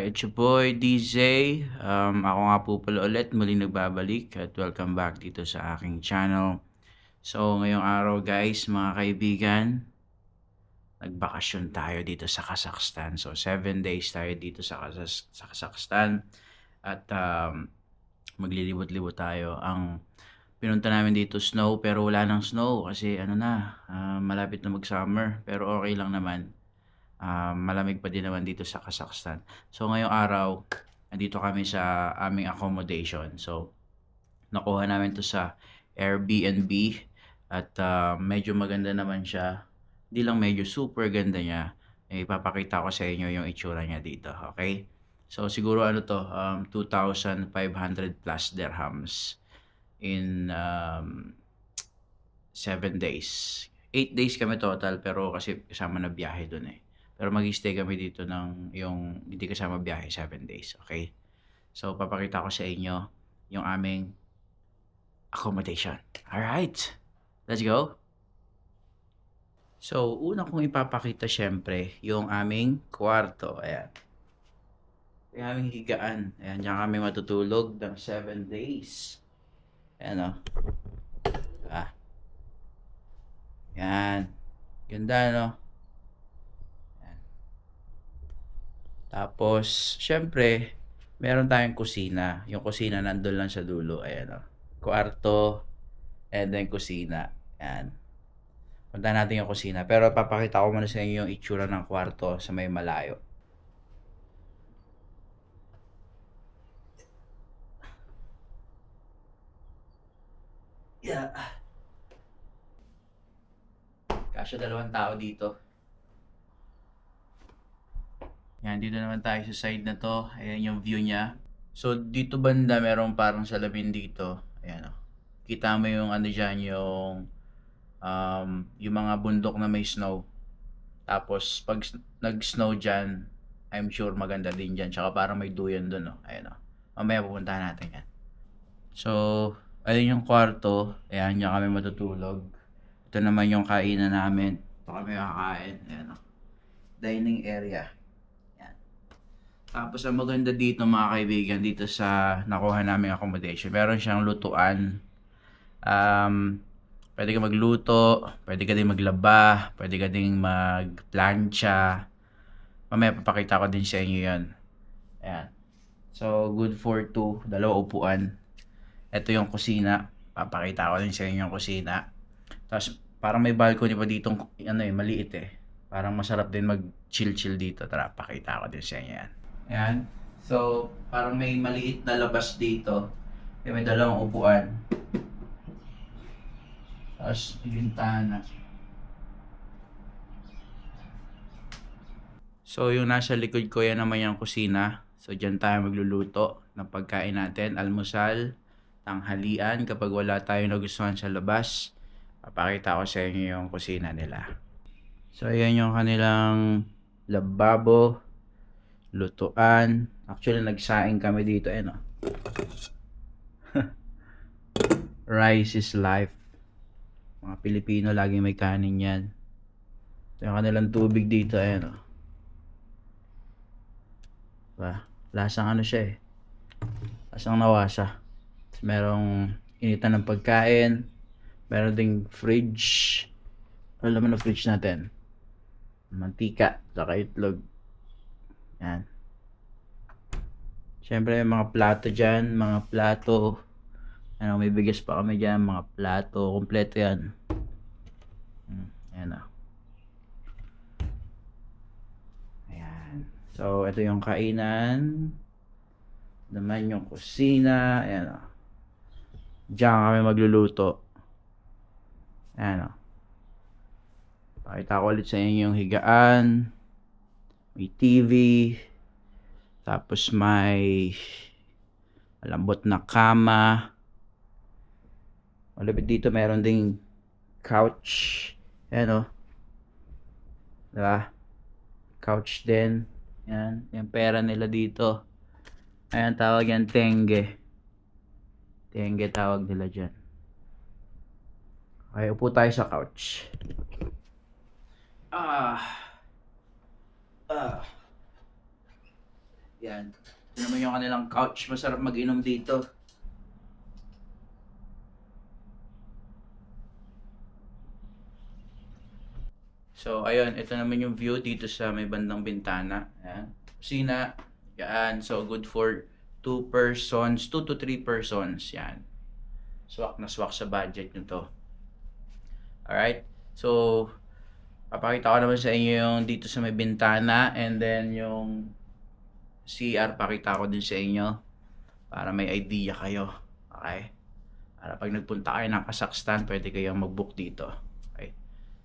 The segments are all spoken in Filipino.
It's your boy DJ. Ako nga po pala ulit muling nagbabalik at welcome back dito sa aking channel. So ngayong araw guys, mga kaibigan, nagbakasyon tayo dito sa Kazakhstan. So 7 days tayo dito sa Kazakhstan at maglilibot-libot tayo. Ang pinunta namin dito snow, pero wala nang snow kasi malapit na mag-summer, pero okay lang naman. Malamig pa din naman dito sa Kazakhstan. So ngayong araw, andito kami sa aming accommodation. So nakuha namin to sa Airbnb at medyo maganda naman siya. Hindi lang medyo, super ganda niya. Ipapakita ko sa inyo yung itsura niya dito, okay? So siguro 2,500 plus dirhams in 7 days. 8 days kami total, pero kasi kasama na biyahe dun eh. Pero mag-stay kami dito ng yung hindi kasama biyahe, 7 days, okay? So papakita ko sa inyo yung aming accommodation. Alright, let's go! So una kong ipapakita syempre yung aming kwarto. Ayan. Yung aming higaan. Ayan, diyan kami matutulog ng 7 days. Ayan o. Yan. Ganda, no? Yan. Tapos, syempre, meron tayong kusina. Yung kusina nandun lang sa dulo. Ayan, no? Kwarto, and then kusina. Yan. Punta natin yung kusina. Pero papakita ko muna sa inyo yung itsura ng kwarto sa may malayo. Yeah. Kasya 2 tao dito. Yan, dito naman tayo sa side na to. Ayan yung view niya. So, dito banda merong parang salamin dito. Ayan o. Kita mo yung dyan, yung mga bundok na may snow. Tapos, pag nag-snow dyan, I'm sure maganda din dyan. Tsaka parang may duyan dun o. Ayan o. Mamaya pupuntahan natin yan. So, ayun yung kwarto. Ayan, dyan kami matutulog. Ito naman yung kainan namin. Ito kami kakain. Ayan o. Dining area. Ayan. Tapos ang maganda dito mga kaibigan, dito sa nakuha namin accommodation, meron siyang lutuan. Pwede ka magluto, pwede ka din maglaba, pwede ka din magplancha. Mamaya papakita ko din sa inyo yan. Ayan. So, good for 2, 2 upuan. Ito yung kusina. Papakita ko din sa inyo yung kusina. Tapos, parang may balcony pa dito, maliit eh. Parang masarap din mag-chill-chill dito. Tara, pakita ko din sa inyo yan. Ayan. So, parang may maliit na labas dito. Kaya may 2 upuan. Tapos, bintana. So, yung nasa likod ko, yan naman yung kusina. So, dyan tayo magluluto ng pagkain natin. Almusal, tanghalian. Kapag wala tayong nagustuhan sa labas, papakita ko sa inyo yung kusina nila. So, ayan yung kanilang lababo, lutuan. Actually, nagsaing kami dito. Ayan o. Rice is life. Mga Pilipino, laging may kanin yan. Ito yung kanilang tubig dito. Ayan o. Diba? Lasang siya eh. Lasang nawasa. Tapos merong initan ng pagkain. Meron ding fridge. Ano naman ang fridge natin? Mantika, saka itlog. Yan. Siyempre mga plato dyan, mga plato. May bigas pa kami dyan, mga plato. Kompleto yan. Ayan o. Ayan. So, ito yung kainan. Naman yung kusina. Ayan o. Diyan kami magluluto. Ayan o. Pakita ko ulit sa inyo yung higaan. May TV. Tapos may malambot na kama. Malapit dito meron ding couch. Ayan o. Diba? Couch din. Ayan. Yung pera nila dito. Ayan, tawag yan tenge. Tenge tawag nila dyan. Okay, upo tayo sa couch. Yan. Ito naman yung kanilang couch. Masarap mag-inom dito. So, ayun. Ito naman yung view dito sa may bandang bintana. Yan. Kusina. Yan. So, good for 2 persons. 2 to 3 persons. Yan. Swak na swak sa budget nyo to. Alright? So, papakita ko naman sa inyo yung dito sa may bintana. And then, yung CR, pakita ko din sa inyo. Para may idea kayo. Okay? Para pag nagpunta kayo ng Kazakhstan, pwede kayong mag-book dito. Okay?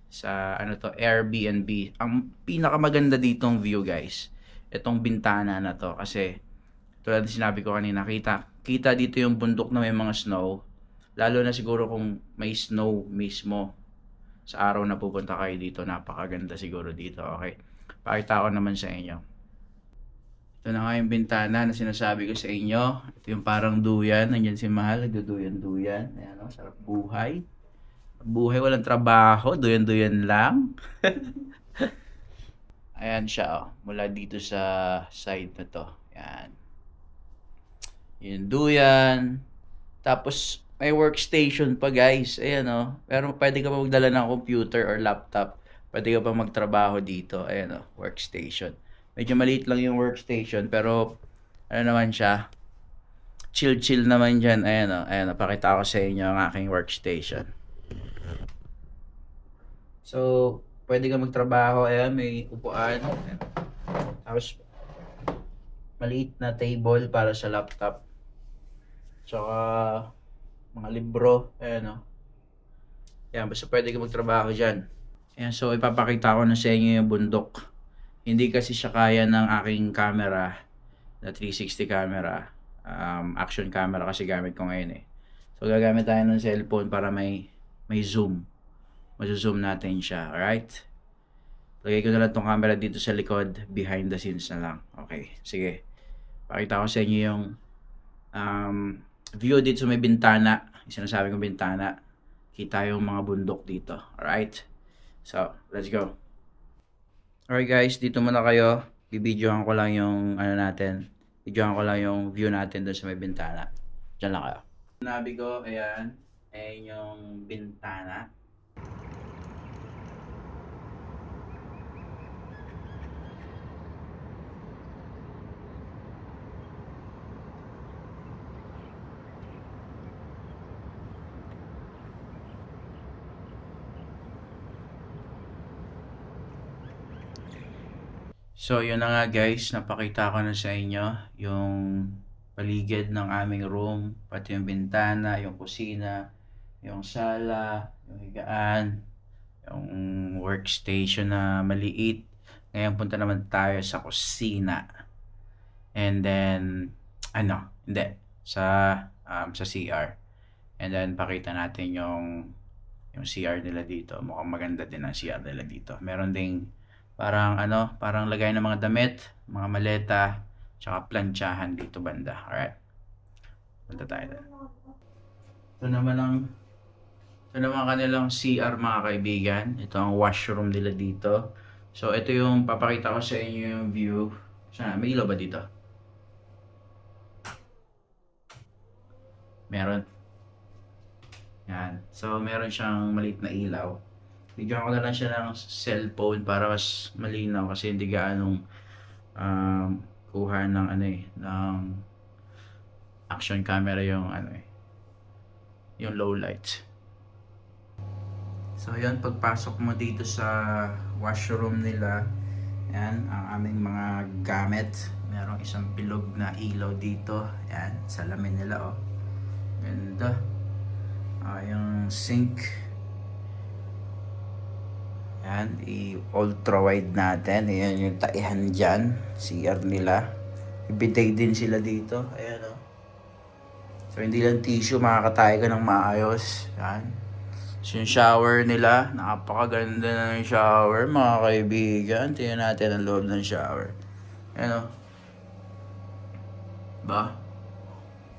Sa ano to, Airbnb. Ang pinakamaganda ditong view, guys, itong bintana na to. Kasi, tulad ng sinabi ko kanina, kita dito yung bundok na may mga snow. Lalo na siguro kung may snow mismo. Sa araw na pupunta kayo dito, napakaganda siguro dito. Okay? Pakita ko naman sa inyo. Ito na nga yung bintana na sinasabi ko sa inyo. Ito yung parang duyan. Nandiyan si Mahal, nagduduyan-duyan. Ayan o, sarap buhay. Buhay, walang trabaho, duyan-duyan lang. Ayan siya o, mula dito sa side na to. Ayan. Yung duyan. Tapos, may workstation pa guys. Ayan o. Pero pwede ka pa magdala ng computer or laptop. Pwede ka pa magtrabaho dito. Ayan o, workstation. Medyo maliit lang yung workstation, pero ano naman siya, chill naman dyan. Ayan o, pakita ko sa inyo ang aking workstation. So, pwede ka magtrabaho. Ayan, may upuan. Ayan. Tapos, maliit na table para sa laptop. Tsaka, mga libro. Ayan o. Ayan, basta pwede ka magtrabaho dyan. Ayan, so ipapakita ko na sa inyo yung bundok. Hindi kasi siya kaya ng aking camera, na 360 camera, action camera kasi gamit ko ngayon eh. So gagamit tayo ng cellphone para may zoom. Mazo-zoom natin siya, alright? Lagay ko na lang tong camera dito sa likod, behind the scenes na lang. Okay, sige. Pakita ko sa inyo yung view dito sa may bintana. Yung sinasabi kong bintana. Kita yung mga bundok dito, alright? So, let's go. Alright guys, dito muna kayo. Bibidyohan ko lang yung ano natin. Bidyohan ko lang yung view natin doon sa may bintana. Diyan lang kayo. Sinabi ko, ayan. Ayan yung bintana. So, yun na nga guys, napakita ko na sa inyo yung paligid ng aming room, pati yung bintana, yung kusina, yung sala, yung higaan, yung workstation na maliit. Ngayon punta naman tayo sa kusina. And then, sa CR. And then, pakita natin yung CR nila dito. Mukhang maganda din ang CR nila dito. Meron ding parang lagay ng mga damit, mga maleta, tsaka plantsahan dito banda. Alright. Punta tayo doon. Ito naman kanilang CR mga kaibigan. Ito ang washroom nila dito. So ito yung papakita ko sa inyo yung view. Sana, may ilaw ba dito? Meron. Yan. So meron siyang maliit na ilaw. Bigyan ko na lang siya ng cellphone para mas malinaw kasi hindi gaanong kuha ng ng action camera yung yung low light. So yan, pagpasok mo dito sa washroom nila, yan ang aming mga gamit. Merong isang bilog na ilaw dito. Yan, salamin nila oh. Ganda. Yung sink. Yan, i-ultra wide natin. Ayan yung taihan dyan. CR nila. Ibiday din sila dito. Ayan o. So, hindi lang tissue. Makakatay ka ng maayos. Yan. So, yung shower nila. Napakaganda na yung shower, mga kaibigan. Tingnan natin ang loob ng shower. Ayan o. Ba?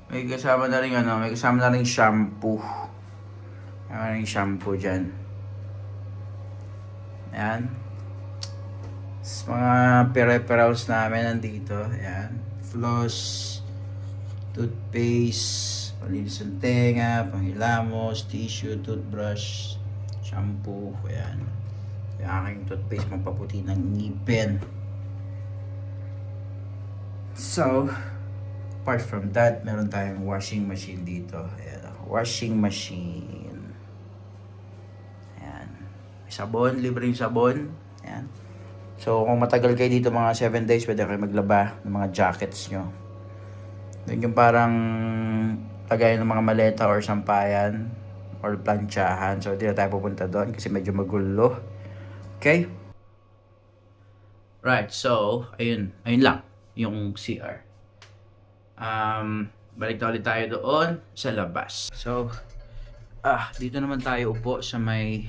May kasama na rin may kasama na rin shampoo. May shampoo dyan. Ayan. Mga peripherals namin nandito. Ayan. floss, toothpaste, palinis ng tenga, panghilamos, tissue, toothbrush, shampoo, ayan. Yung aking toothpaste mapaputi ng ngipin. So, apart from that, meron tayong washing machine dito. Ayan, washing machine. Ayan. May sabon, libreng sabon. Ayan. So, kung matagal kayo dito mga 7 days, pwede kayo maglaba ng mga jackets nyo. Yun yung parang lagayan ng mga maleta or sampayan or planchahan. So, hindi na tayo pupunta doon kasi medyo magulo. Okay? Right, so, ayun lang yung CR. Balik na ulit tayo doon sa labas. So, dito naman tayo upo sa may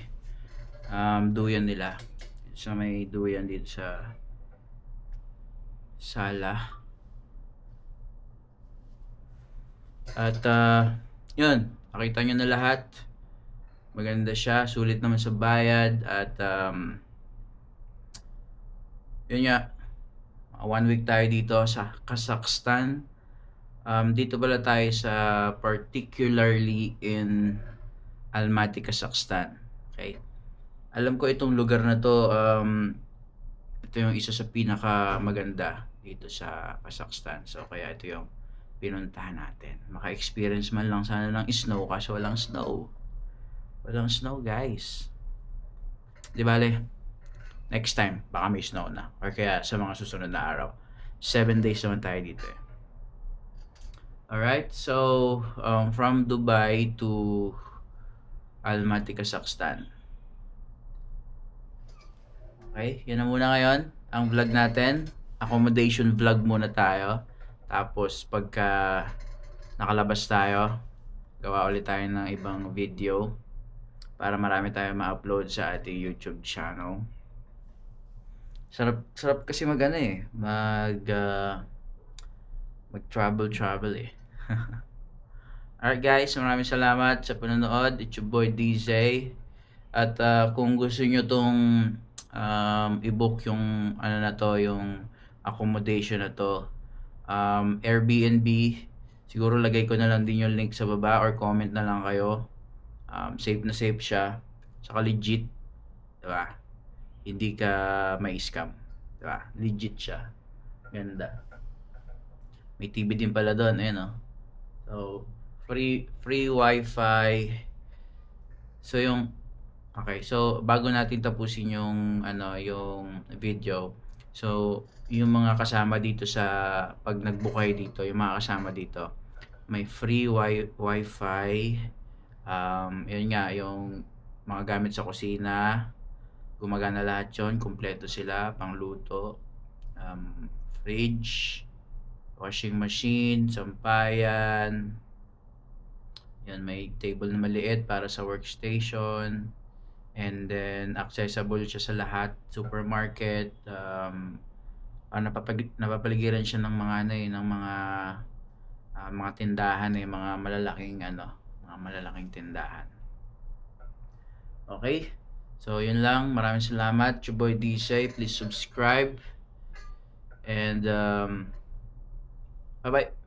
duyan nila. Sa may duyan dito sa sala. At yun, nakita nyo na lahat. Maganda siya, sulit naman sa bayad. At yun nga, 1 week tayo dito sa Kazakhstan. Dito pala tayo sa particularly in Almaty, Kazakhstan. Okay. Alam ko itong lugar na to, ito yung isa sa pinaka maganda dito sa Kazakhstan. So kaya ito yung pinuntahan natin. Maka-experience man lang sana ng snow kasi walang snow. Walang snow, guys. Di bale, next time, baka may snow na. Or kaya sa mga susunod na araw. 7 days naman tayo dito eh. Alright, so from Dubai to Almaty, Kazakhstan. Okay, yan na muna ngayon ang vlog natin. Accommodation vlog muna tayo. Tapos pagka nakalabas tayo, gawa ulit tayo ng ibang video para marami tayong ma-upload sa ating YouTube channel. Sarap kasi mag travel eh. Alright guys, maraming salamat sa panonood. It's your boy DJ. At kung gusto nyo tong i-book yung yung accommodation na to, Airbnb, siguro lagay ko na lang din yung link sa baba or comment na lang kayo. Safe na safe siya, saka legit, diba? Hindi ka may scam, diba? Legit siya, ganda. May TV din pala doon, ayun. So free wifi. So okay, so bago natin tapusin yung yung video, so yung mga kasama dito sa pag nag-book kayo dito, yung mga kasama dito, may free wifi. Yun nga, yung mga gamit sa kusina, gumagana lahat yun, kumpleto sila, pangluto, fridge, washing machine, sampayan. Yan, may table na maliit para sa workstation. And then accessible siya sa lahat, supermarket, napapaligiran siya ng mga mga tindahan mga malalaking mga malalaking tindahan. Okay? So yun lang, maraming salamat. Your boy DJ, please subscribe and bye bye.